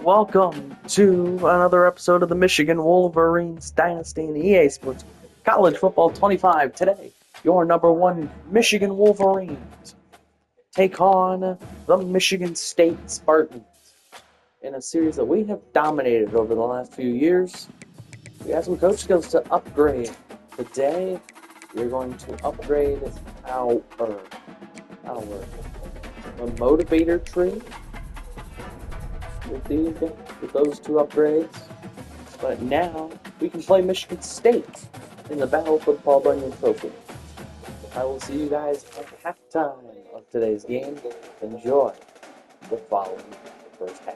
Welcome to another episode of the Michigan Wolverines Dynasty in EA Sports College Football 25. Today, your number one Michigan Wolverines take on the Michigan State Spartans in a series that we have dominated over the last few years. We have some coach skills to upgrade. Today, we're going to upgrade our motivator tree with those two upgrades. But now we can play Michigan State in the Battle Football Bunyan Trophy. I will see you guys at halftime of today's game. Enjoy the following first half.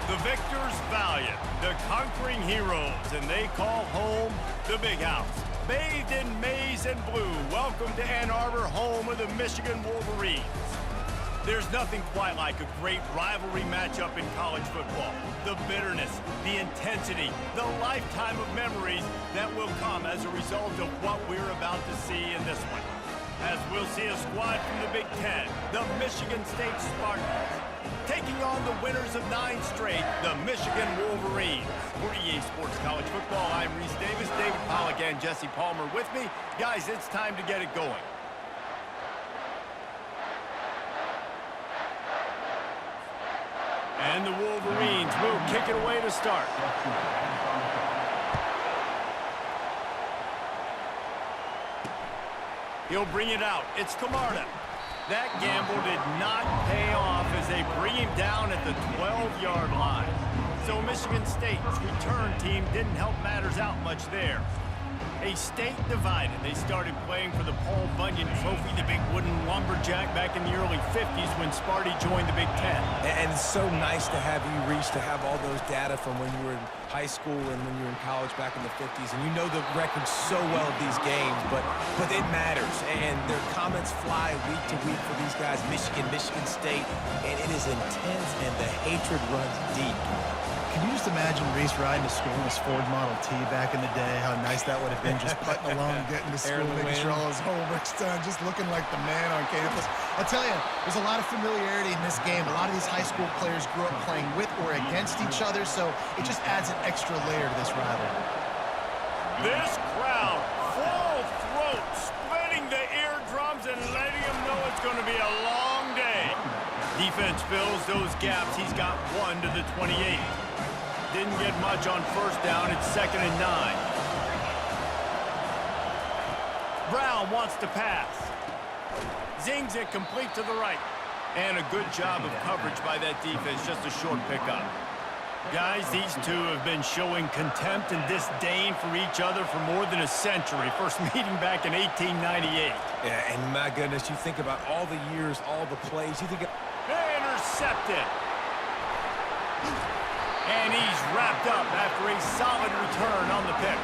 The victors valiant, the conquering heroes, and they call home the Big House. Bathed in maize and blue, welcome to Ann Arbor, home of the Michigan Wolverines. There's nothing quite like a great rivalry matchup in college football. The bitterness, the intensity, the lifetime of memories that will come as a result of what we're about to see in this one. As we'll see a squad from the Big Ten, the Michigan State Spartans, taking on the winners of 9 straight, the Michigan Wolverines. For EA Sports College Football, I'm Reese Davis, David Pollack, and Jesse Palmer with me. Guys, it's time to get it going. And the Wolverines will kick it away to start. He'll bring it out. It's Camarda. That gamble did not pay off as they bring him down at the 12-yard line. So Michigan State's return team didn't help matters out much there. A state divided. They started playing for the Paul Bunyan Trophy, the big wooden lumberjack back in the early 50s when Sparty joined the Big Ten. And it's so nice to have you reach to have all those data from when you were in high school and when you were in college back in the 50s. And you know the records so well of these games, but it matters. And their comments fly week to week for these guys, Michigan State, and it is intense and the hatred runs deep. Can you just imagine Reese riding to school in his Ford Model T back in the day? How nice that would have been, just putting along, getting to school, making sure all his homework's done, just looking like the man on campus. I'll tell you, there's a lot of familiarity in this game. A lot of these high school players grew up playing with or against each other, so it just adds an extra layer to this rivalry. This crowd, full throat, splitting the eardrums and letting them know it's going to be a long day. Defense fills those gaps. He's got 1 to the 28. Didn't get much on first down. It's 2nd and 9. Brown wants to pass. Zings it complete to the right. And a good job of coverage by that defense. Just a short pickup. Guys, these two have been showing contempt and disdain for each other for more than a century. First meeting back in 1898. Yeah, and my goodness, you think about all the years, all the plays. You think intercepted. And he's wrapped up after a solid return on the pick.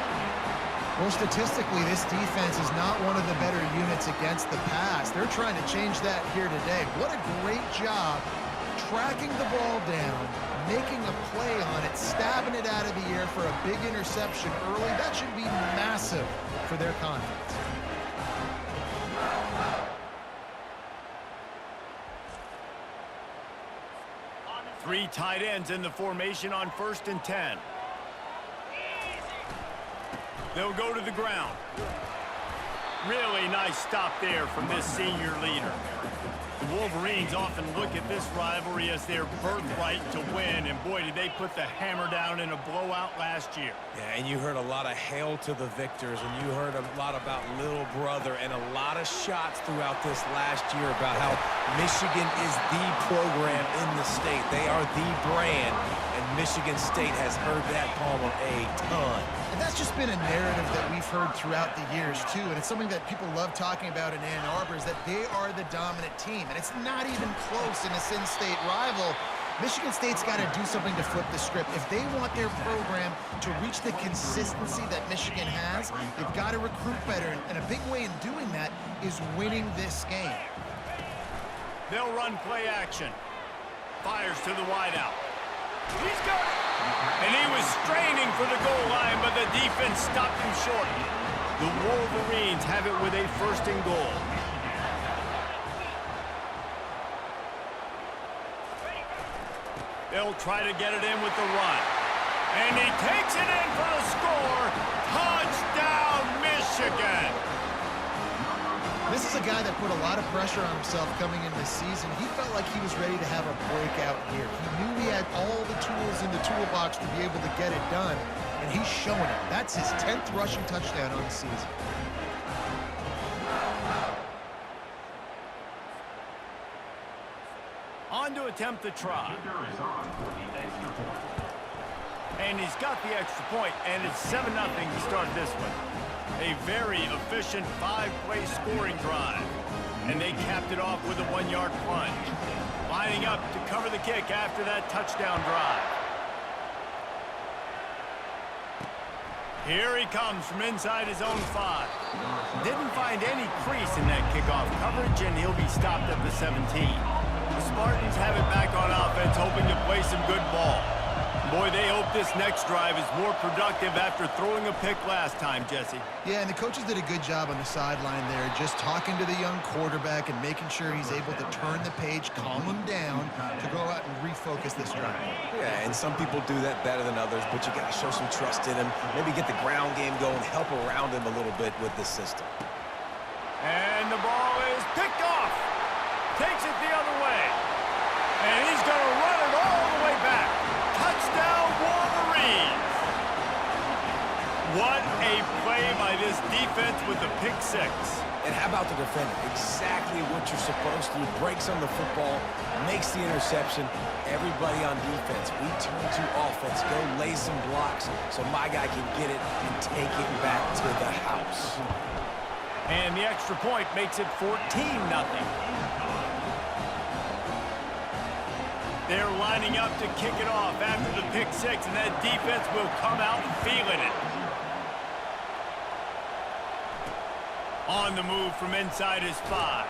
Well, statistically, this defense is not one of the better units against the pass. They're trying to change that here today. What a great job tracking the ball down, making a play on it, stabbing it out of the air for a big interception early. That should be massive for their confidence. Three tight ends in the formation on 1st and 10. They'll go to the ground. Really nice stop there from this senior leader. The Wolverines often look at this rivalry as their birthright to win, and boy, did they put the hammer down in a blowout last year. Yeah, and you heard a lot of hail to the victors, and you heard a lot about little brother, and a lot of shots throughout this last year about how Michigan is the program in the state. They are the brand, and Michigan State has heard that, Palmer, a ton. And that's just been a narrative that we've heard throughout the years, too. And it's something that people love talking about in Ann Arbor is that they are the dominant team. And it's not even close in a Sin-State rival. Michigan State's got to do something to flip the script. If they want their program to reach the consistency that Michigan has, they've got to recruit better. And a big way in doing that is winning this game. They'll run play action. Fires to the wideout. He's got it! And he was straining for the goal line, but the defense stopped him short. The Wolverines have it with a first and goal. They'll try to get it in with the run. And he takes it in for the score. Touchdown, Michigan! This is a guy that put a lot of pressure on himself coming into this season. He felt like he was ready to have a breakout year. He knew he had all the tools in the toolbox to be able to get it done, and he's showing it. That's his 10th rushing touchdown on the season. On to attempt the try. And he's got the extra point, and it's 7-0 to start this one. A very efficient 5-play scoring drive. And they capped it off with a 1-yard plunge. Lining up to cover the kick after that touchdown drive. Here he comes from inside his own 5. Didn't find any crease in that kickoff coverage, and he'll be stopped at the 17. The Spartans have it back on offense, hoping to play some good ball. Boy, they hope this next drive is more productive after throwing a pick last time, Jesse. Yeah, and the coaches did a good job on the sideline there, just talking to the young quarterback and making sure he's able to turn the page, calm him down, to go out and refocus this drive. Yeah, and some people do that better than others, but you got to show some trust in him. Maybe get the ground game going, help around him a little bit with this system. And the ball is picked off. Takes it the other way. And he's going to run it all the way back. Touchdown, Wolverines! What a play by this defense with the pick 6. And how about the defender? Exactly what you're supposed to do. Breaks on the football, makes the interception. Everybody on defense, we turn to offense. Go lay some blocks so my guy can get it and take it back to the house. And the extra point makes it 14-0. They're lining up to kick it off after the pick 6, and that defense will come out feeling it. On the move from inside his 5.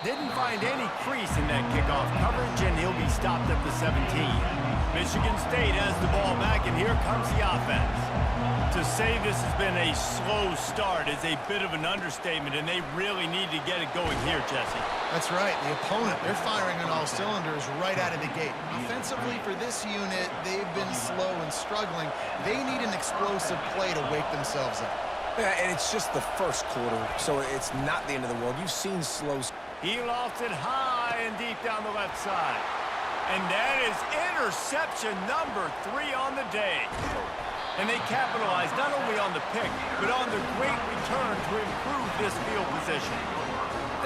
Didn't find any crease in that kickoff coverage, and he'll be stopped at the 17. Michigan State has the ball back, and here comes the offense. To say this has been a slow start is a bit of an understatement, and they really need to get it going here, Jesse. That's right. The opponent, they're firing on all cylinders right out of the gate. Offensively, for this unit, they've been slow and struggling. They need an explosive play to wake themselves up. Yeah, and it's just the first quarter, so it's not the end of the world. You've seen slow. He lofts it high and deep down the left side. And that is interception number 3 on the day. And they capitalized not only on the pick, but on the great return to improve this field position.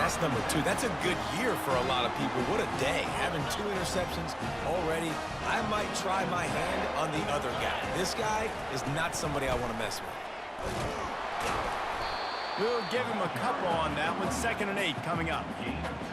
That's number 2. That's a good year for a lot of people. What a day. Having 2 interceptions already. I might try my hand on the other guy. This guy is not somebody I want to mess with. We'll give him a couple on that one. 2nd and 8 coming up.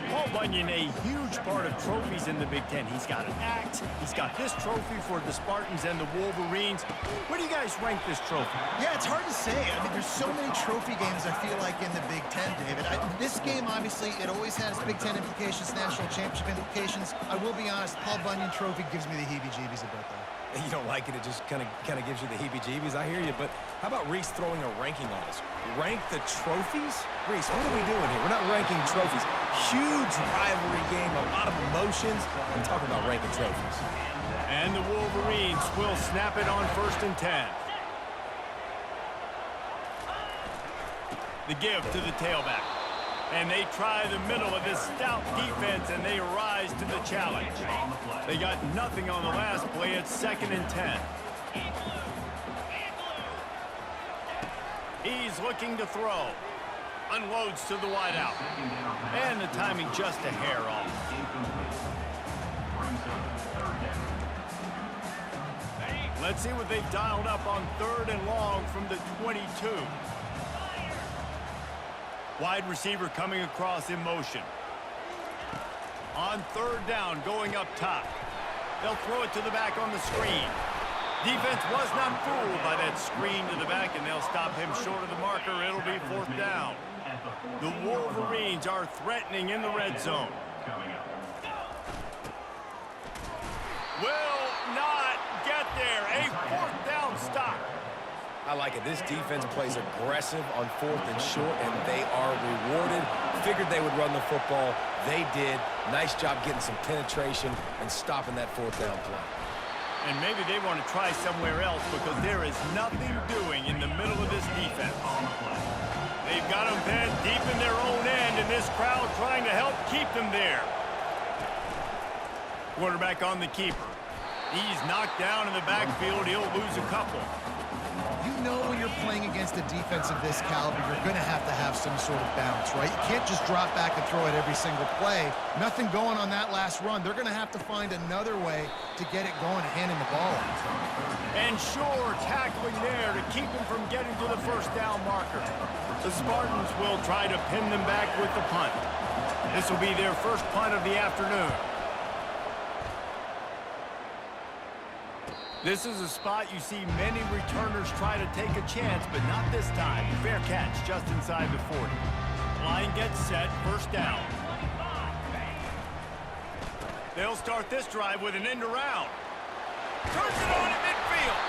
Paul Bunyan, a huge part of trophies in the Big Ten. He's got an axe. He's got this trophy for the Spartans and the Wolverines. Where do you guys rank this trophy? Yeah, it's hard to say. I mean, there's so many trophy games, I feel like, in the Big Ten, David. This game, obviously, it always has Big Ten implications, national championship implications. I will be honest, Paul Bunyan trophy gives me the heebie-jeebies a bit, though. You don't like it, it just kind of gives you the heebie-jeebies. I hear you, but how about Reese throwing a ranking on us? Rank the trophies? Reese, what are we doing here? We're not ranking trophies. Huge rivalry game, a lot of emotions. I'm talking about ranking trophies. And the Wolverines will snap it on 1st and 10. The give to the tailback. And they try the middle of this stout defense, and they rise to the challenge. They got nothing on the last play. It's 2nd and 10. He's looking to throw. Unloads to the wideout. And the timing just a hair off. Let's see what they've dialed up on 3rd and long from the 22. Wide receiver coming across in motion. On 3rd down, going up top. They'll throw it to the back on the screen. Defense was not fooled by that screen to the back, and they'll stop him short of the marker. It'll be 4th down. The Wolverines are threatening in the red zone. Will not get there. A 4th down stop. I like it. This defense plays aggressive on 4th and short, and they are rewarded. Figured they would run the football. They did. Nice job getting some penetration and stopping that 4th down play. And maybe they want to try somewhere else because there is nothing doing in the middle of this defense. They've got them bent deep in their own end, and this crowd trying to help keep them there. Quarterback on the keeper. He's knocked down in the backfield. He'll lose a couple. You know when you're playing against a defense of this caliber, you're going to have some sort of bounce, right? You can't just drop back and throw it every single play. Nothing going on that last run. They're going to have to find another way to get it going and handing the ball off. And sure, tackling there to keep him from getting to the 1st down marker. The Spartans will try to pin them back with the punt. This will be their first punt of the afternoon. This is a spot you see many returners try to take a chance, but not this time. Fair catch just inside the 40. Line gets set, 1st down. They'll start this drive with an end around. Turns it on at midfield.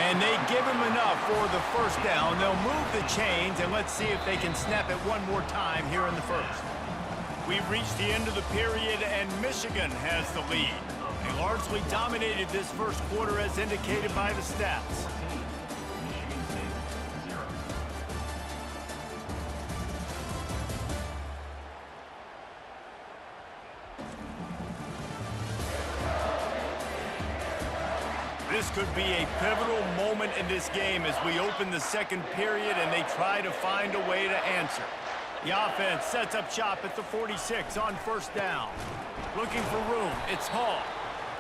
And they give him enough for the 1st down. They'll move the chains, and let's see if they can snap it one more time here in the 1st. We've reached the end of the period, and Michigan has the lead. They largely dominated this 1st quarter as indicated by the stats. This could be a pivotal moment in this game as we open the 2nd period and they try to find a way to answer. The offense sets up shop at the 46 on 1st down. Looking for room, it's Hall.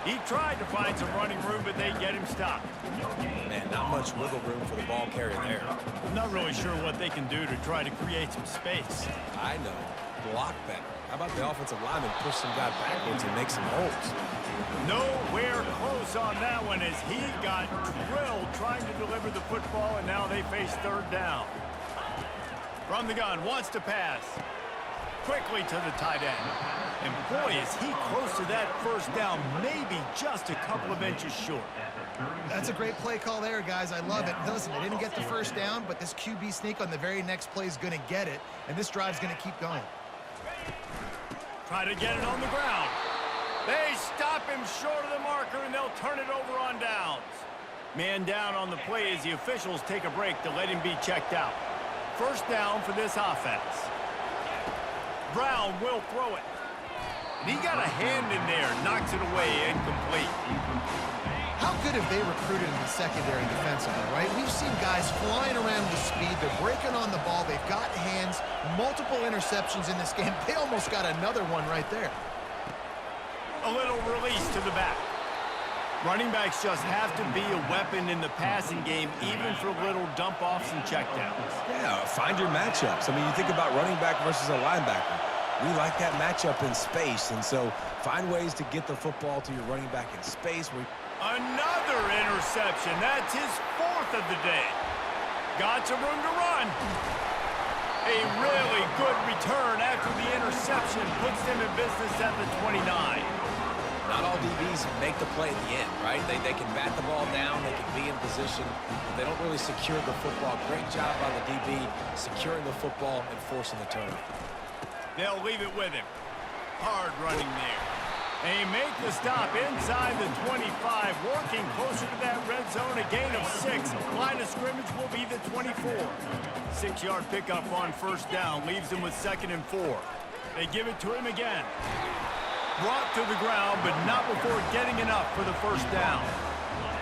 He tried to find some running room, but they get him stopped. Man, not much wiggle room for the ball carrier there. I'm not really sure what they can do to try to create some space. I know. Block better. How about the offensive lineman push some guy backwards and make some holes? Nowhere close on that one as he got drilled trying to deliver the football, and now they face 3rd down. From the gun, wants to pass. Quickly to the tight end. And boy, is he close to that 1st down, maybe just a couple of inches short. That's a great play call there, guys. I love it. Listen, they didn't get the 1st down, but this QB sneak on the very next play is going to get it, and this drive's going to keep going. Try to get it on the ground. They stop him short of the marker, and they'll turn it over on downs. Man down on the play as the officials take a break to let him be checked out. 1st down for this offense. Brown will throw it. And he got a hand in there, knocks it away, incomplete. How good have they recruited in the secondary defensively, right? We've seen guys flying around with speed. They're breaking on the ball. They've got hands, multiple interceptions in this game. They almost got another one right there. A little release to the back. Running backs just have to be a weapon in the passing game, even for little dump-offs and checkdowns. Yeah, find your matchups. I mean, you think about running back versus a linebacker. We like that matchup in space, and so find ways to get the football to your running back in space. Another interception. That's his 4th of the day. Got some room to run. A really good return after the interception puts them in business at the 29. Not all DBs make the play at the end, right? They can bat the ball down, they can be in position, but they don't really secure the football. Great job by the DB securing the football and forcing the turnover. They'll leave it with him. Hard running there. They make the stop inside the 25, working closer to that red zone, a gain of 6. Line of scrimmage will be the 24. 6-yard pickup on 1st down, leaves him with 2nd and 4. They give it to him again. Brought to the ground, but not before getting enough for the 1st down.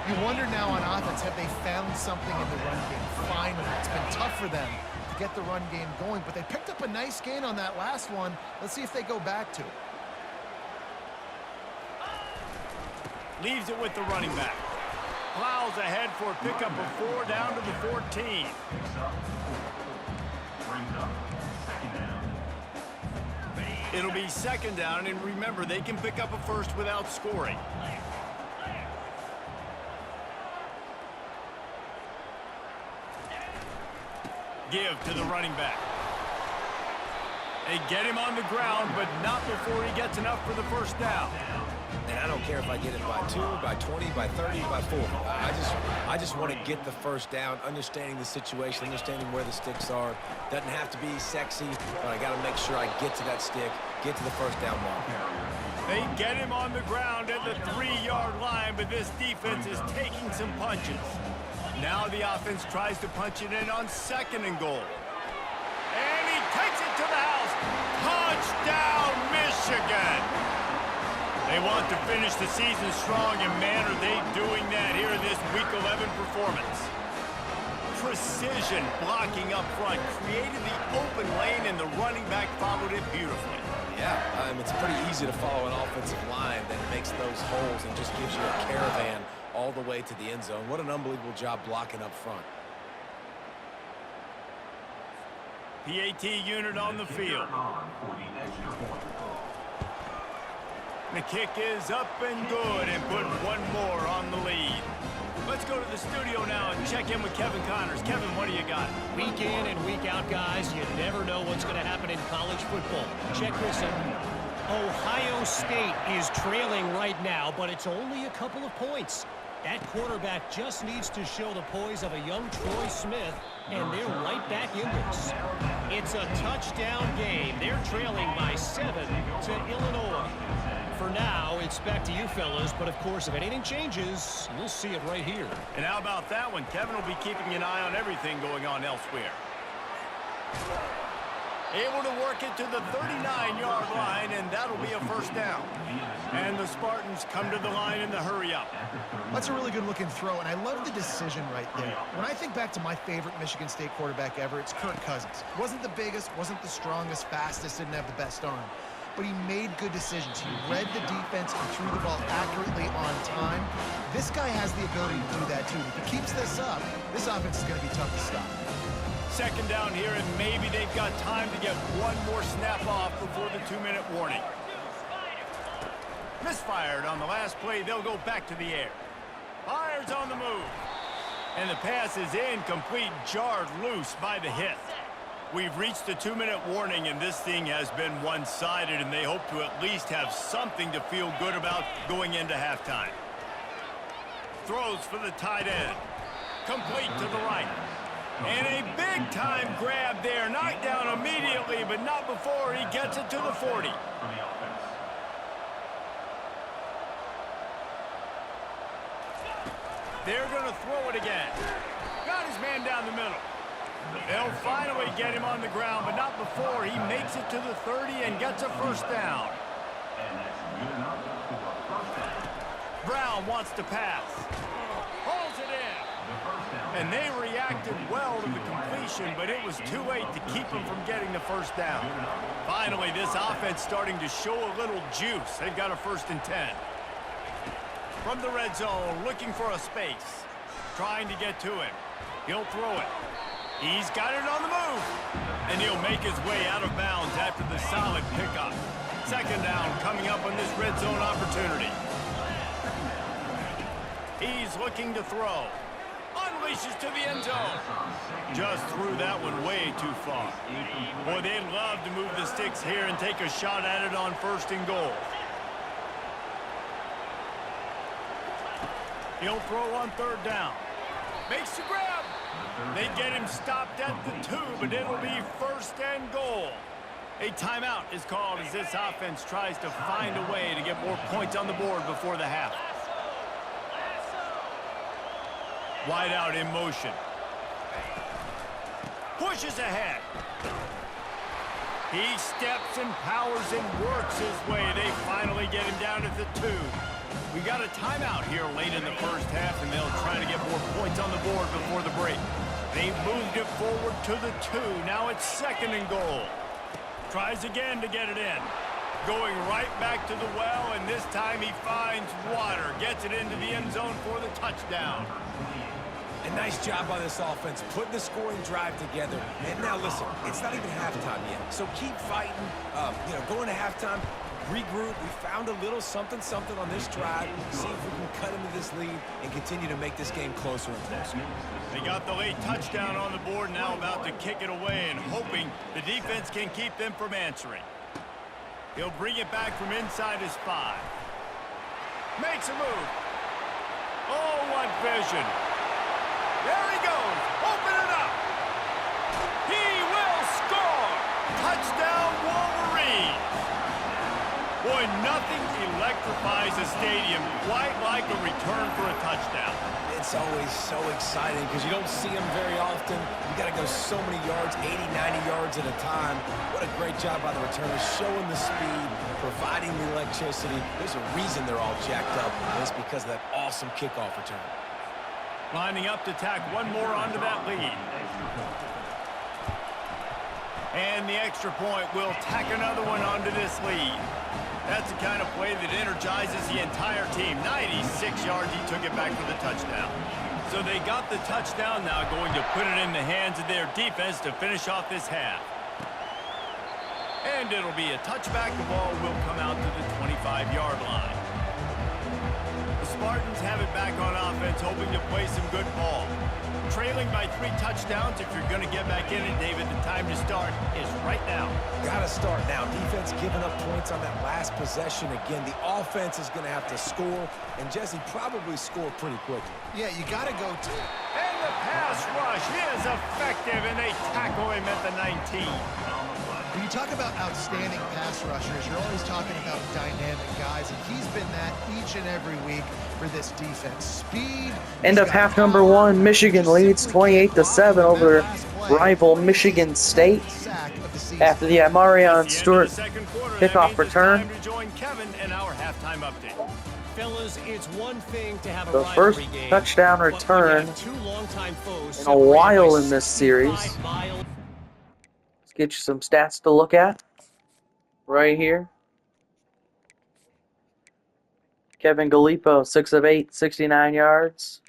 You wonder now on offense, have they found something in the run game? Finally, it's been tough for them to get the run game going, but they picked up a nice gain on that last one. Let's see if they go back to it. Leaves it with the running back. plows ahead for a pickup of 4 down to the 14. It'll be second down, and remember, they can pick up a first without scoring. Give to the running back. They get him on the ground, but not before he gets enough for the first down. And I don't care if I get it by 2, by 20, by 30, by 40. I just want to get the first down, understanding the situation, understanding where the sticks are. Doesn't have to be sexy, but I got to make sure I get to that stick, get to the first down mark. They get him on the ground at the 3-yard line, but this defense is taking some punches. Now the offense tries to punch it in on 2nd and goal. And he takes it to the house. Touchdown, Michigan! They want to finish the season strong, and man, are they doing that here in this Week 11 performance. Precision blocking up front, created the open lane, and the running back followed it beautifully. Yeah, it's pretty easy to follow an offensive line that makes those holes and just gives you a caravan all the way to the end zone. What an unbelievable job blocking up front. PAT unit on the field. The kick is up and good, and put one more on the lead. Let's go to the studio now and check in with Kevin Connors. Kevin, what do you got? Week in and week out, guys, you never know what's going to happen in college football. Check this out. Ohio State is trailing right now, but it's only a couple of points. That quarterback just needs to show the poise of a young Troy Smith, and they're right back in this. It's a touchdown game. They're trailing by 7 to Illinois. For now, it's back to you fellas, but of course, if anything changes, you'll see it right here. And how about that one? Kevin will be keeping an eye on everything going on elsewhere. Able to work it to the 39-yard line, and that'll be a first down. And the Spartans come to the line in the hurry-up. That's a really good-looking throw, and I love the decision right there. When I think back to my favorite Michigan State quarterback ever, it's Kirk Cousins. Wasn't the biggest, wasn't the strongest, fastest, didn't have the best arm. But he made good decisions. He read the defense and threw the ball accurately on time. This guy has the ability to do that, too. If he keeps this up, this offense is going to be tough to stop. Second down here, and maybe they've got time to get one more snap off before the 2-minute warning. Misfired on the last play. They'll go back to the air. Fires on the move. And the pass is incomplete, jarred loose by the hit. We've reached the 2-minute warning, and this thing has been one-sided, and they hope to at least have something to feel good about going into halftime. Throws for the tight end. Complete to the right. And a big-time grab there. Knocked down immediately, but not before he gets it to the 40. They're going to throw it again. Got his man down the middle. They'll finally get him on the ground, but not before he makes it to the 30 and gets a first down. Brown wants to pass. Hauls it in. And they reacted well to the completion, but it was too late to keep him from getting the first down. Finally, this offense starting to show a little juice. They've got a 1st and 10. From the red zone, looking for a space. Trying to get to him. He'll throw it. He's got it on the move. And he'll make his way out of bounds after the solid pickup. Second down coming up on this red zone opportunity. He's looking to throw. Unleashes to the end zone. Just threw that one way too far. Boy, they'd love to move the sticks here and take a shot at it on 1st and goal. He'll throw on 3rd down. Makes the grab. They get him stopped at the 2, but it'll be 1st and goal. A timeout is called as this offense tries to find a way to get more points on the board before the half. Wide out in motion. Pushes ahead. He steps and powers and works his way. They finally get him down at the 2. We got a timeout here late in the first half, and they'll try to get more points on the board before the break. They moved it forward to the 2. Now it's 2nd and goal. Tries again to get it in. Going right back to the well, and this time he finds water. Gets it into the end zone for the touchdown. A nice job by this offense, putting the scoring drive together. And now, listen, it's not even halftime yet. So keep fighting, going to halftime, regroup. We found a little something on this drive. See if we can cut into this lead and continue to make this game closer and closer. They got the late touchdown on the board, now about to kick it away and hoping the defense can keep them from answering. He'll bring it back from inside his 5. Makes a move. Oh, what vision. There he goes. Open it up. He will score. Touchdown, Wolverines. Boy, nothing electrifies a stadium quite like a return for a touchdown. It's always so exciting because you don't see them very often. You got to go so many yards, 80, 90 yards at a time. What a great job by the returners, showing the speed, providing the electricity. There's a reason they're all jacked up, and it's because of that awesome kickoff return. Lining up to tack one more onto that lead. And the extra point will tack another one onto this lead. That's the kind of play that energizes the entire team. 96 yards, he took it back for the touchdown. So they got the touchdown, now going to put it in the hands of their defense to finish off this half. And it'll be a touchback. The ball will come out to the 25-yard line. The Spartans have it back on offense, hoping to play some good ball. Trailing by 3 touchdowns. If you're going to get back in it, David, the time to start is right now. Got to start now. Defense giving up points on that last possession. Again, the offense is going to have to score, and Jesse probably score pretty quickly. Yeah, you got to go to. And the pass rush is effective, and they tackle him at the 19. When you talk about outstanding pass rushers, you're always talking about dynamic guys, and he's been that each and every week for this defense. Speed. End of half number 1. Michigan leads 28-7 over rival Michigan State. After the Amarion Stewart kickoff return. Fellas, it's one thing to have a The first game, touchdown return foes in a while in this series. Let's get you some stats to look at right here. Kevin Gallipo, 6 of 8, 69 yards.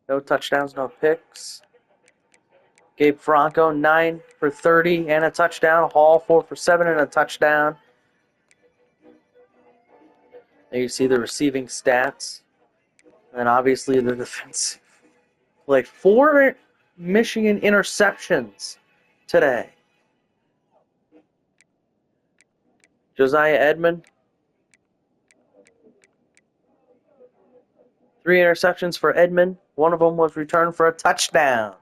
No touchdowns, no picks. Gabe Franco, 9 for 30 and a touchdown. Hall, 4 for 7 and a touchdown. There you see the receiving stats. And obviously the defense. Like 4 Michigan interceptions today. Josiah Edmond. 3 interceptions for Edmond. One of them was returned for a touchdown.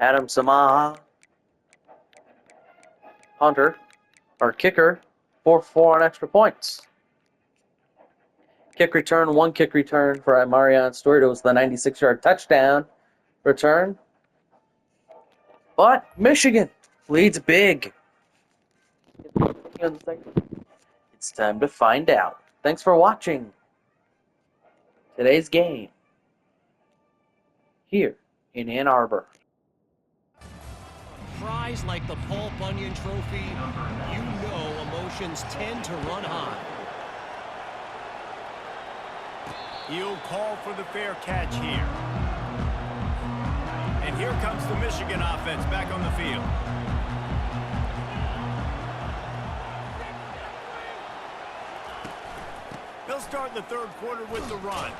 Adam Samaha. Hunter. Our kicker, 4 for 4 on extra points. Kick return, 1 kick return for Amarion Stewart. It was the 96-yard touchdown return. But Michigan leads big. It's time to find out. Thanks for watching today's game here in Ann Arbor. Prize like the Paul Bunyan Trophy, you know emotions tend to run high. He'll call for the fair catch here. And here comes the Michigan offense back on the field. They'll start the third quarter with the run.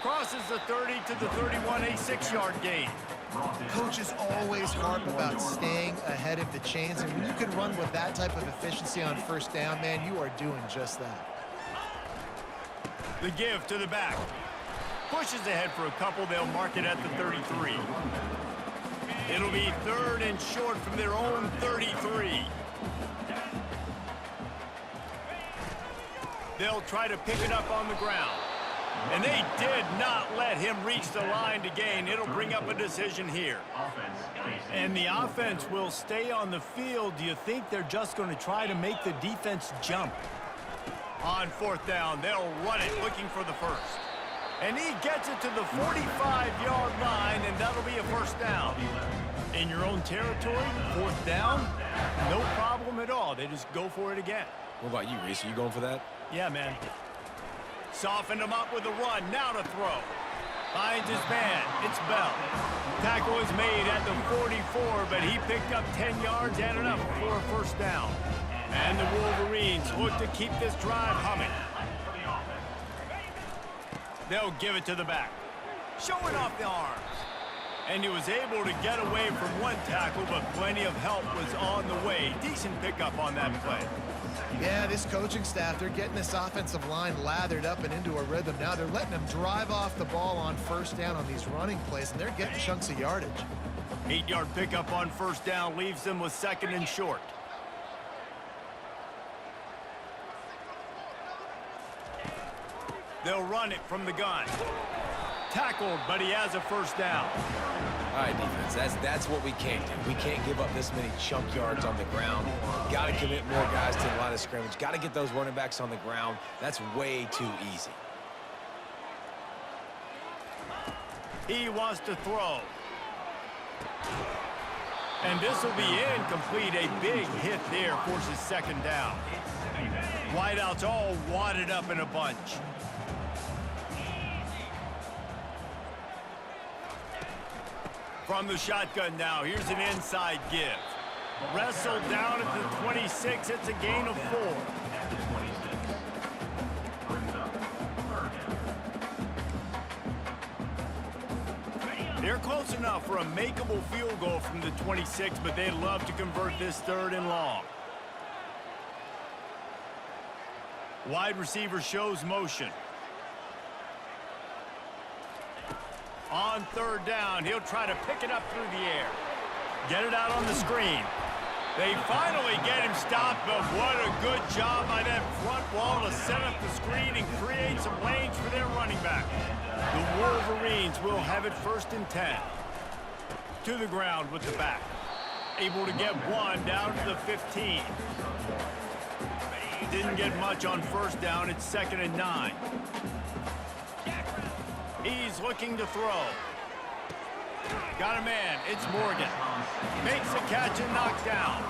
Crosses the 30 to the 31, a 6-yard gain. Coaches always harp about staying ahead of the chains, and when you can run with that type of efficiency on first down, man, you are doing just that. The give to the back. Pushes ahead for a couple. They'll mark it at the 33. It'll be 3rd and short from their own 33. They'll try to pick it up on the ground. And they did not let him reach the line to gain. It'll bring up a decision here. And the offense will stay on the field. Do you think they're just going to try to make the defense jump? On 4th down, they'll run it, looking for the first. And he gets it to the 45-yard line, and that'll be a 1st down. In your own territory, 4th down, No problem at all. They just go for it again. What about you, Reese? Are you going for that? Yeah, man. Softened him up with a run. Now to throw. Finds his man. It's Bell. Tackle is made at the 44, but he picked up 10 yards and enough for a first down. And the Wolverines look to keep this drive humming. They'll give it to the back. Showing off the arms. And he was able to get away from one tackle, but plenty of help was on the way. Decent pickup on that play. Yeah, this coaching staff, they're getting this offensive line lathered up and into a rhythm. Now they're letting them drive off the ball on first down on these running plays, and they're getting chunks of yardage. 8-yard pickup on first down leaves them with second and short. They'll run it from the gun. Tackled, but he has a first down. All right, defense, that's what we can't do. We can't give up this many chunk yards on the ground. Got to commit more guys to the line of scrimmage. Got to get those running backs on the ground. That's way too easy. He wants to throw. And this will be incomplete. A big hit there forces second down. Wideouts all wadded up in a bunch. From the shotgun now, here's an inside give. Wrestled down at the 26, it's a gain of 4. They're close enough for a makeable field goal from the 26, but they'd love to convert this 3rd and long. Wide receiver shows motion. On 3rd down, he'll try to pick it up through the air. Get it out on the screen. They finally get him stopped, but what a good job by that front wall to set up the screen and create some lanes for their running back. The Wolverines will have it 1st and 10. To the ground with the back. Able to get one down to the 15. Didn't get much on first down. It's 2nd and 9. He's looking to throw. Got a man. It's Morgan. Makes a catch and knocked down.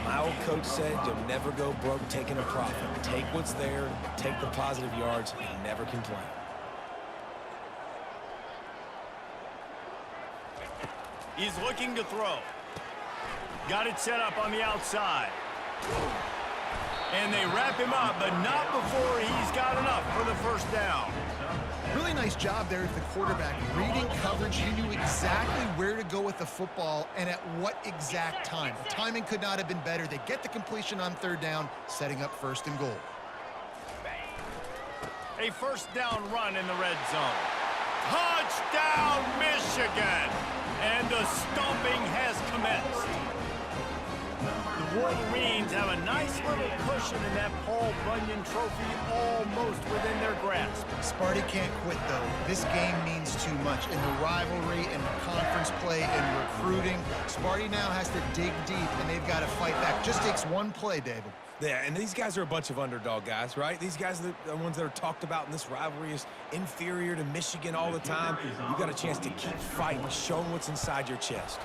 My old coach said you'll never go broke taking a profit. Take what's there, take the positive yards, and never complain. He's looking to throw. Got it set up on the outside. And they wrap him up, but not before he's got enough for the first down. Really nice job there of the quarterback. Reading coverage, he knew exactly where to go with the football and at what exact time. The timing could not have been better. They get the completion on 3rd down, setting up 1st and goal. A first down run in the red zone. Touchdown, Michigan! And the stomping has commenced. The Wolverines have a nice little cushion in that Paul Bunyan trophy almost within their grasp. Sparty can't quit, though. This game means too much. In the rivalry, in the conference play, in recruiting, Sparty now has to dig deep, and they've got to fight back. Just takes one play, David. Yeah, and these guys are a bunch of underdog guys, right? These guys are the ones that are talked about in this rivalry as inferior to Michigan all the time. You got a chance to keep fighting, show them what's inside your chest.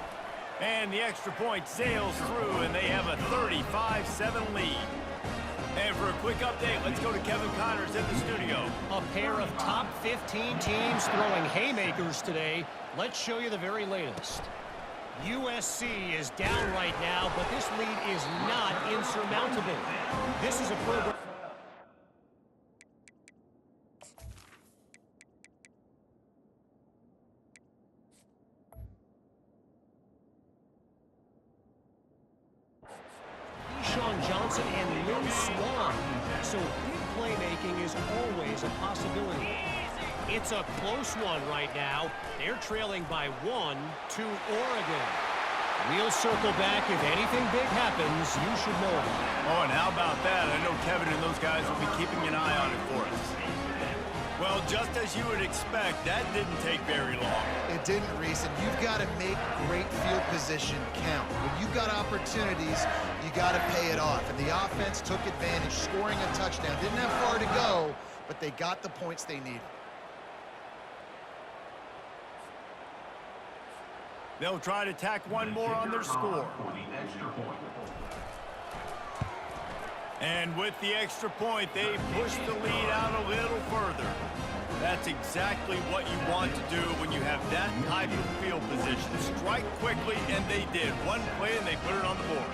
And the extra point sails through, and they have a 35-7 lead. And for a quick update, let's go to Kevin Connors in the studio. A pair of top 15 teams throwing haymakers today. Let's show you the very latest. USC is down right now, but this lead is not insurmountable. This is a program. Johnson and Lynn Swan. So big playmaking is always a possibility. It's a close one right now. They're trailing by 1 to Oregon. We'll circle back. If anything big happens, you should know about it. Oh, and how about that? I know Kevin and those guys will be keeping an eye on it for us. Well, just as you would expect, that didn't take very long. It didn't, Reese, and you've got to make great field position count. When you've got opportunities, you got to pay it off. And the offense took advantage, scoring a touchdown. Didn't have far to go, but they got the points they needed. They'll try to tack one more on their score. And with the extra point, they push the lead out a little further. That's exactly what you want to do when you have that type of field position. Strike quickly, and they did. One play, and they put it on the board.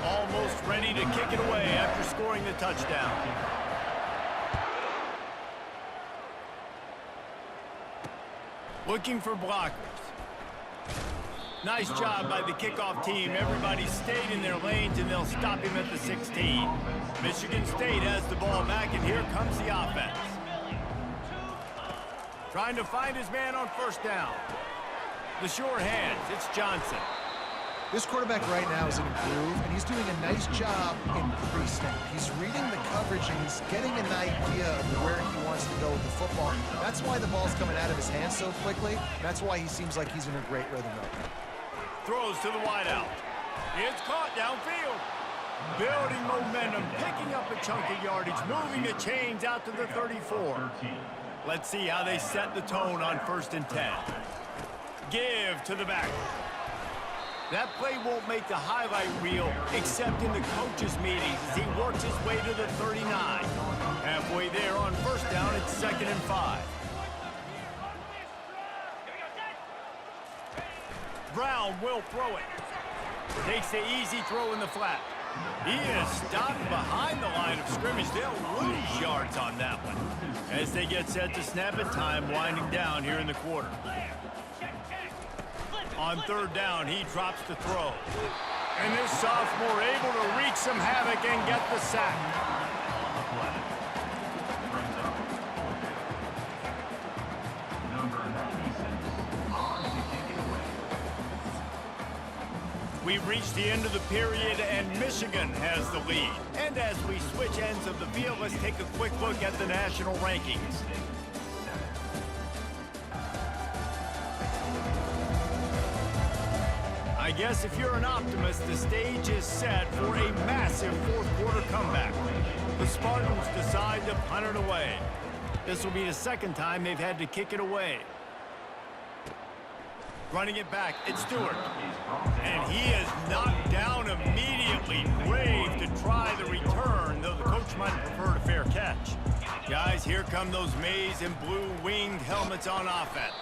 Almost ready to kick it away after scoring the touchdown. Looking for blockers. Nice job by the kickoff team. Everybody stayed in their lanes, and they'll stop him at the 16. Michigan State has the ball back, and here comes the offense. Trying to find his man on first down. The sure hands, it's Johnson. This quarterback right now is in a groove, and he's doing a nice job in pre-snap. He's reading the coverage, and he's getting an idea of where he wants to go with the football. That's why the ball's coming out of his hands so quickly. That's why he seems like he's in a great rhythm right now. Throws to the wideout. It's caught downfield. Building momentum, picking up a chunk of yardage, moving the chains out to the 34. Let's see how they set the tone on 1st and 10. Give to the back. That play won't make the highlight reel except in the coaches' meetings as he works his way to the 39. Halfway there on first down, it's 2nd and 5. Brown will throw it. Takes the easy throw in the flat. He is stopped behind the line of scrimmage. They'll lose yards on that one. As they get set to snap it, time winding down here in the quarter. On 3rd down, he drops the throw. And this sophomore able to wreak some havoc and get the sack. We've reached the end of the period, and Michigan has the lead. And as we switch ends of the field, let's take a quick look at the national rankings. I guess if you're an optimist, the stage is set for a massive 4th quarter comeback. The Spartans decide to punt it away. This will be the 2nd time they've had to kick it away. Running it back, it's Stewart. And he is knocked down immediately. Brave to try the return, though the coach might prefer a fair catch. Guys, here come those maize and blue winged helmets on offense.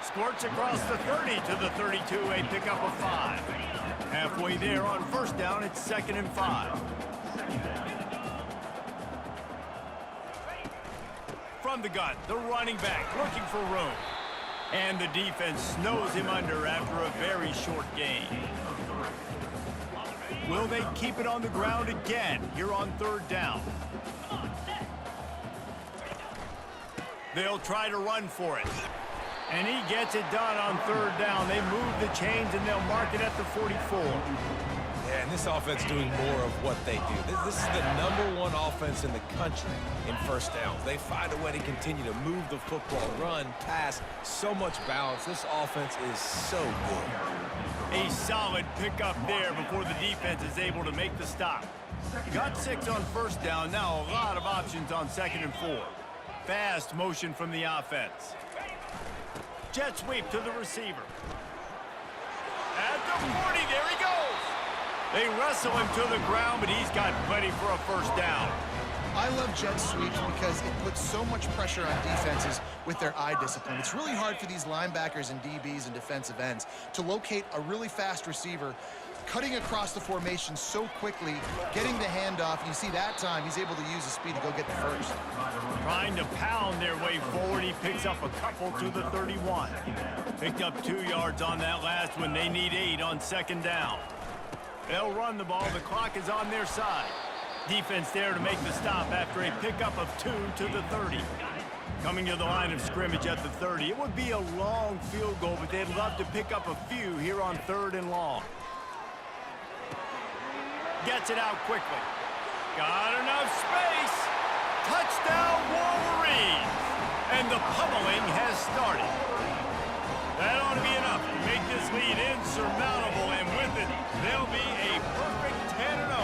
Squirts across the 30 to the 32, a pickup of 5. Halfway there on first down, it's 2nd and 5. From the gun, the running back looking for room. And the defense snows him under after a very short gain. Will they keep it on the ground again here on 3rd down? They'll try to run for it. And he gets it done on 3rd down. They move the chains, and they'll mark it at the 44. Yeah, and this offense doing more of what they do. This is the #1 offense in the country in first downs. They find a way to continue to move the football, run, pass, so much balance. This offense is so good. A solid pickup there before the defense is able to make the stop. Got 6 on first down. Now a lot of options on 2nd and 4. Fast motion from the offense. Jet sweep to the receiver. At the 40, there he goes. They wrestle him to the ground, but he's got plenty for a first down. I love jet sweeps because it puts so much pressure on defenses with their eye discipline. It's really hard for these linebackers and DBs and defensive ends to locate a really fast receiver cutting across the formation so quickly, getting the handoff. You see that time, he's able to use his speed to go get the first. Trying to pound their way forward, he picks up a couple to the 31. Picked up 2 yards on that last one. They need 8 on 2nd down. They'll run the ball. The clock is on their side. Defense there to make the stop after a pickup of 2 to the 30. Coming to the line of scrimmage at the 30. It would be a long field goal, but they'd love to pick up a few here on 3rd and long. Gets it out quickly. Got enough space. Touchdown Wolverines. And the pummeling has started. That ought to be enough to make this lead insurmountable, and with it, they'll be a perfect 10-0.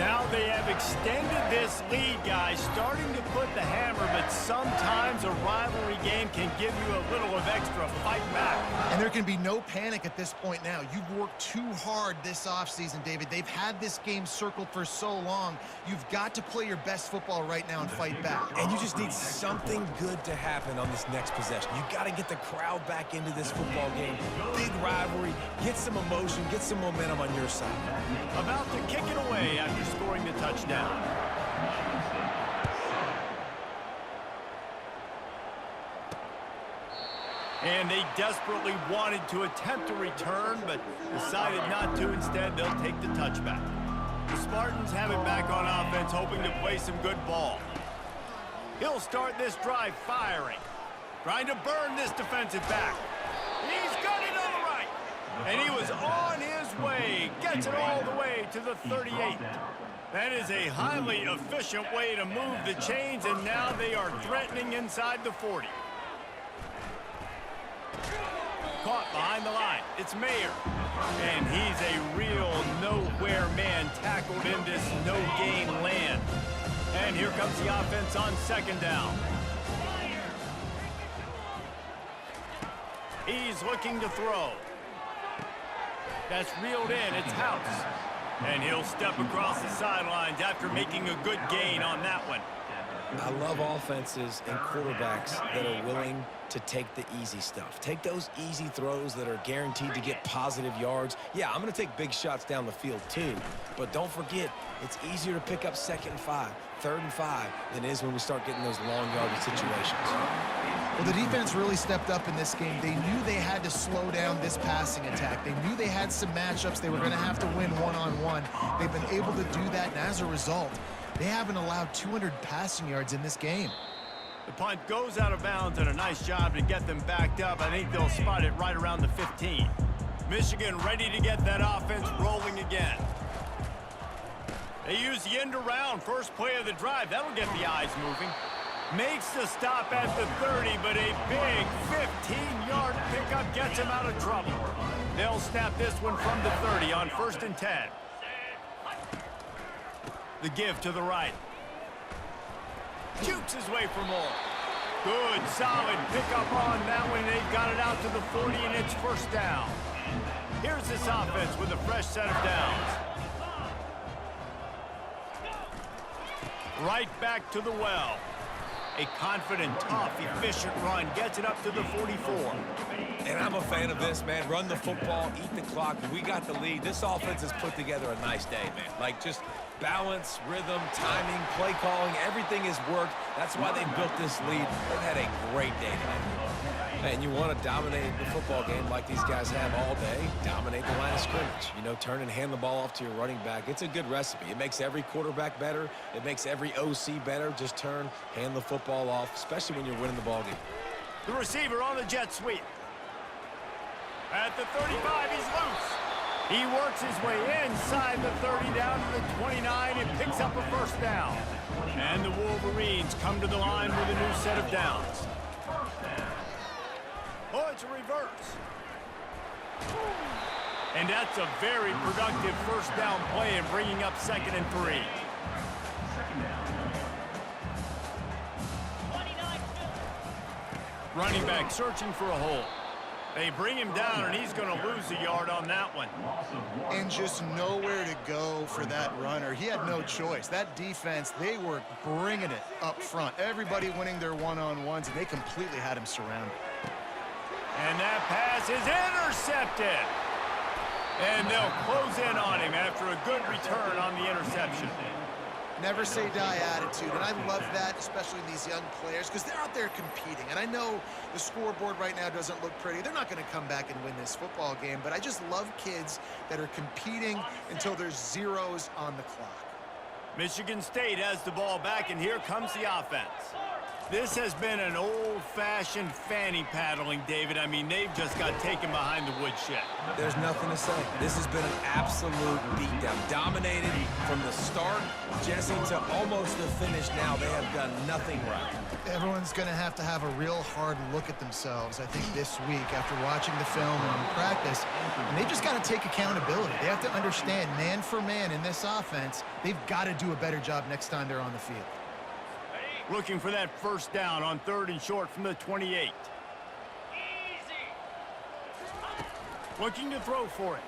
Now they have extended this lead, guys, starting to put the hammer, but sometimes a rivalry game can give you a little of extra fight back. And there can be no panic at this point now. You've worked too hard this offseason, David. They've had this game circled for so long. You've got to play your best football right now and fight back. And you just need something good to happen on this next possession. You got to get the crowd back into this football game. Big rivalry, get some emotion, get some momentum on your side. About to kick it away after scoring the touchdown. And they desperately wanted to attempt a return, but decided not to. Instead, they'll take the touchback. The Spartans have it back on offense, hoping to play some good ball. He'll start this drive firing. Trying to burn this defensive back. He's got it on the right. And he was on his way. Gets it all the way to the 38. That is a highly efficient way to move the chains, and now they are threatening inside the 40. Caught behind the line. It's Mayer. And he's a real nowhere man tackled in this no-gain land. And here comes the offense on second down. He's looking to throw. That's reeled in. It's House. And he'll step across the sidelines after making a good gain on that one. I love offenses and quarterbacks that are willing to take the easy stuff. Take those easy throws that are guaranteed to get positive yards. Yeah, I'm going to take big shots down the field too, but don't forget, it's easier to pick up 2nd and 5, 3rd and 5 than it is when we start getting those long yardage situations. Well, the defense really stepped up in this game. They knew they had to slow down this passing attack. They knew they had some matchups they were going to have to win one-on-one. They've been able to do that, and as a result, they haven't allowed 200 passing yards in this game. The punt goes out of bounds, and a nice job to get them backed up. I think they'll spot it right around the 15. Michigan ready to get that offense rolling again. They use the end around, first play of the drive. That'll get the eyes moving. Makes the stop at the 30, but a big 15-yard pickup gets him out of trouble. They'll snap this one from the 30 on 1st and 10. The give to the right. Jukes his way for more. Good, solid pickup on that one. They've got it out to the 40, and it's 1st down. Here's this offense with a fresh set of downs. Right back to the well. A confident, tough, efficient run gets it up to the 44. And I'm a fan of this, man. Run the football, eat the clock. We got the lead. This offense has put together a nice day, man. Like, just balance, rhythm, timing, play calling, everything has worked. That's why they built this lead. They've had a great day tonight. And you want to dominate the football game like these guys have all day. Dominate the line of scrimmage. You know, turn and hand the ball off to your running back. It's a good recipe. It makes every quarterback better. It makes every OC better. Just turn, hand the football off, especially when you're winning the ball game. The receiver on the jet sweep. At the 35, he's loose. He works his way inside the 30 down to the 29 and picks up a 1st down. And the Wolverines come to the line with a new set of downs. Oh, it's a reverse. And that's a very productive 1st down play and bringing up 2nd and 3. Running back searching for a hole. They bring him down, and he's going to lose a yard on that one. And just nowhere to go for that runner. He had no choice. That defense, they were bringing it up front. Everybody winning their one-on-ones, and they completely had him surrounded. And that pass is intercepted. And they'll close in on him after a good return on the interception. Never say die attitude, and I love that, especially in these young players, because they're out there competing. And I know the scoreboard right now doesn't look pretty. They're not going to come back and win this football game, but I just love kids that are competing until there's zeros on the clock. Michigan State has the ball back, and here comes the offense. This has been an old-fashioned fanny paddling, David. I mean, they've just got taken behind the woodshed. There's nothing to say. This has been an absolute beatdown. Dominated from the start, Jesse, to almost the finish now. They have done nothing right. Everyone's going to have a real hard look at themselves, I think, this week after watching the film and in practice. And they just got to take accountability. They have to understand, man for man in this offense, they've got to do a better job next time they're on the field. Looking for that first down on 3rd and short from the 28. Looking to throw for it.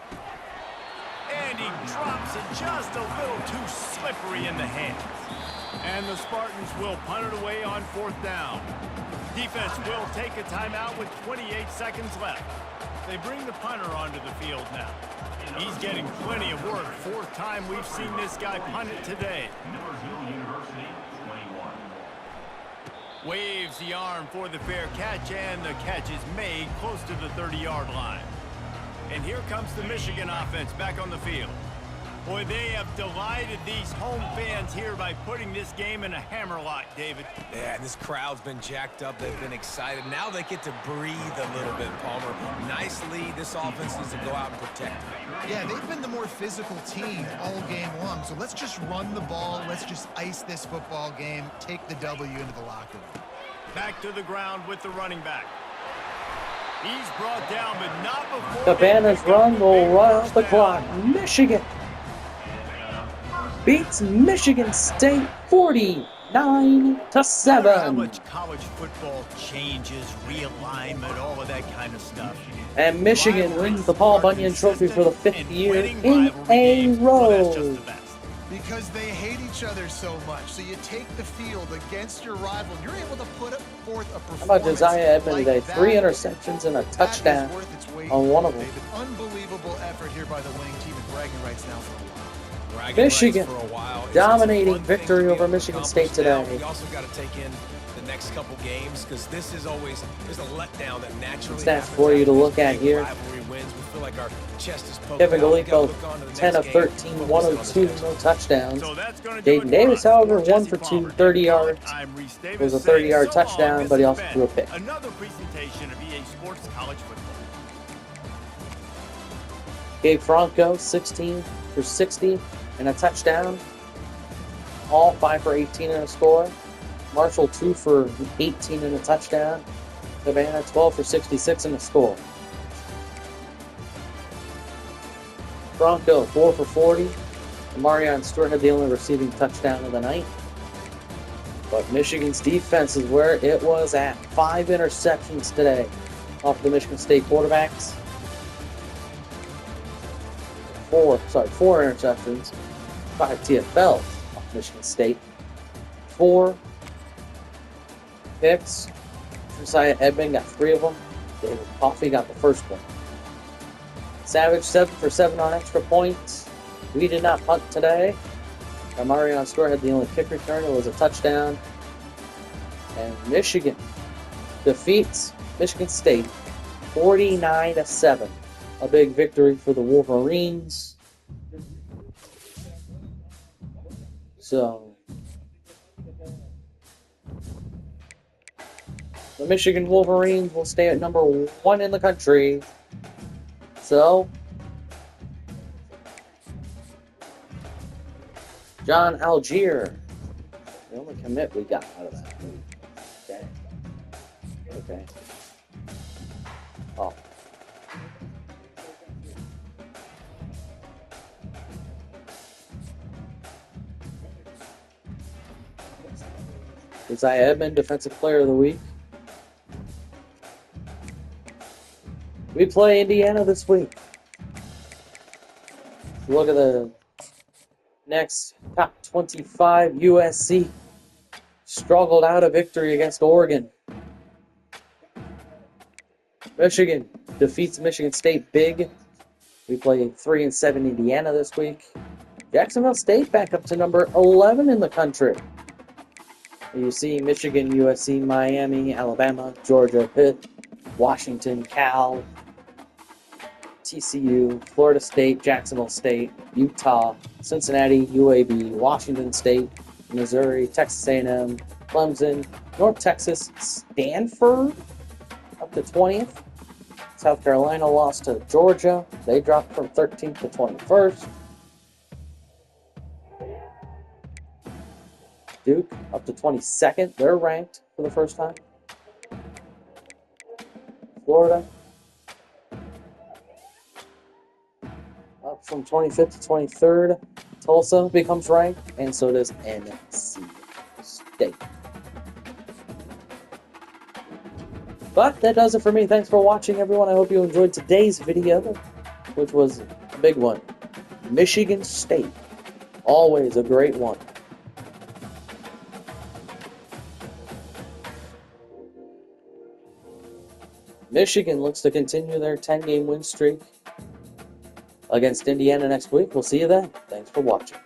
And he drops it just a little too slippery in the hands. And the Spartans will punt it away on 4th down. Defense will take a timeout with 28 seconds left. They bring the punter onto the field now. He's getting plenty of work. 4th time we've seen this guy punt it today. Waves the arm for the fair catch, and the catch is made close to the 30-yard line. And here comes the Michigan offense back on the field. Boy, they have delighted these home fans here by putting this game in a hammerlock, David. Yeah, this crowd's been jacked up. They've been excited. Now they get to breathe a little bit, Palmer. Nice lead. This offense needs to go out and protect it. Yeah, they've been the more physical team all game long. So let's just run the ball. Let's just ice this football game. Take the W into the locker room. Back to the ground with the running back. He's brought down, but not before... The Banners run will run out the clock. Michigan beats Michigan State 49-7. How much college football changes, realignment, all of that kind of stuff. And Michigan wins the Paul Bunyan Trophy for the 5th year in a row. Because they hate each other so much. So you take the field against your rival. You're able to put forth a performance. How about Josiah Edmond today? Like 3 interceptions and a touchdown on one of them. Unbelievable effort here by the winning team, and bragging rights now for a while. Michigan dominating victory over Michigan State today. We also got to take in the next couple games because this is always there's a letdown that naturally stats for you to look at here. Rivalry wins. We feel like our chest is poking Kevin out. We gotta Gallipo, look on to the 10 next of game. 13, 102, no touchdowns. So that's gonna do Jaden it Davis, for us. however, For 1 for Jesse 2, Palmer, 30 yards. I'm Reese Davis It was a saying 30-yard so long. touchdown, This but he has also been threw a pick. Another presentation of EA Sports College Football. Gabe Franco, 16 for 60 and a touchdown. All 5 for 18 and a score. Marshall, 2 for 18 and a touchdown. Savannah, 12 for 66 and a score. Franco, 4 for 40. And Marion Stewart had the only receiving touchdown of the night. But Michigan's defense is where it was at. 5 interceptions today off the Michigan State quarterbacks. 4 interceptions. 5 TFLs off Michigan State. 4 picks. Josiah Edmond got 3 of them. David Coffey got the first one. Savage, 7 for 7 on extra points. We did not punt today. Marion Stewart had the only kick return. It was a touchdown. And Michigan defeats Michigan State 49-7. A big victory for the Wolverines. So, the Michigan Wolverines will stay at number 1 in the country. So, John Algier, the only commit we got out of that. Okay. Oh. Josiah Edmond, Defensive Player of the Week. We play Indiana this week. Look at the next top 25. USC struggled out a victory against Oregon. Michigan defeats Michigan State big. We play 3-7 Indiana this week. Jacksonville State back up to number 11 in the country. You see Michigan, USC, Miami, Alabama, Georgia, Pitt, Washington, Cal, TCU, Florida State, Jacksonville State, Utah, Cincinnati, UAB, Washington State, Missouri, Texas A&M, Clemson, North Texas, Stanford up to 20th. South Carolina lost to Georgia. They dropped from 13th to 21st. Duke up to 22nd. They're ranked for the first time. Florida up from 25th to 23rd. Tulsa becomes ranked, and so does NC State. But that does it for me. Thanks for watching, everyone. I hope you enjoyed today's video, which was a big one. Michigan State. Always a great one. Michigan looks to continue their 10-game win streak against Indiana next week. We'll see you then. Thanks for watching.